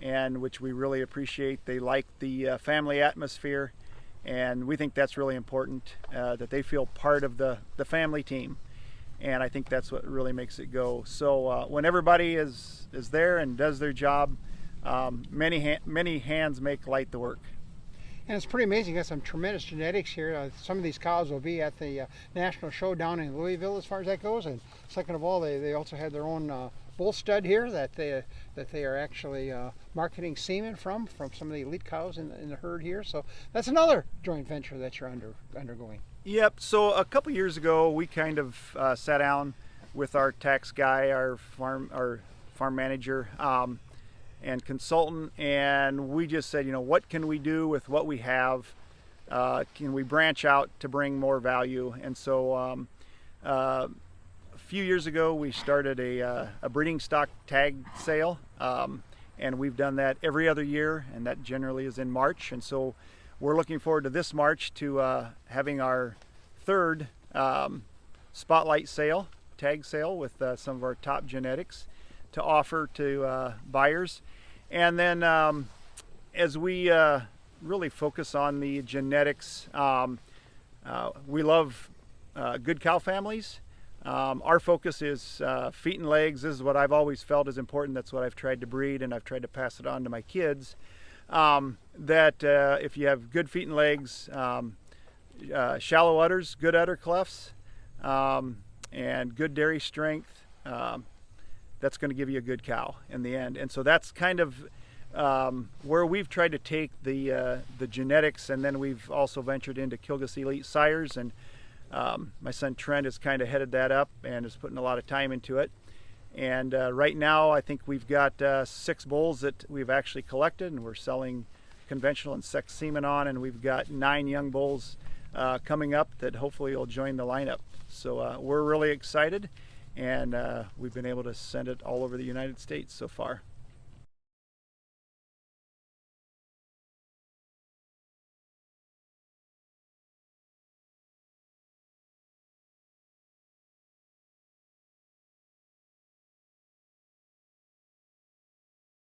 and which we really appreciate. They like the family atmosphere, and we think that's really important, that they feel part of the family team. And I think that's what really makes it go. So when everybody is there and does their job, many hands make light the work. And it's pretty amazing. You got some tremendous genetics here. Some of these cows will be at the national show down in Louisville, as far as that goes. And second of all, they also have their own bull stud here that they are actually marketing semen from some of the elite cows in the herd here. So that's another joint venture that you're undergoing. Yep. So a couple years ago, we kind of sat down with our tax guy, our farm manager, and consultant, and we just said, what can we do with what we have? Can we branch out to bring more value? And so a few years ago we started a breeding stock tag sale, and we've done that every other year, and that generally is in March. And so we're looking forward to this March to having our third spotlight sale, tag sale, with some of our top genetics to offer to buyers. And then as we really focus on the genetics, we love good cow families. Our focus is feet and legs. This is what I've always felt is important. That's what I've tried to breed, and I've tried to pass it on to my kids. That if you have good feet and legs, shallow udders, good udder clefts, and good dairy strength, that's going to give you a good cow in the end. And so that's kind of where we've tried to take the genetics, and then we've also ventured into Kilgus Elite sires, and my son Trent has kind of headed that up and is putting a lot of time into it. And right now I think we've got 6 bulls that we've actually collected, and we're selling conventional and sex semen on, and we've got 9 young bulls coming up that hopefully will join the lineup. So we're really excited, and we've been able to send it all over the United States so far.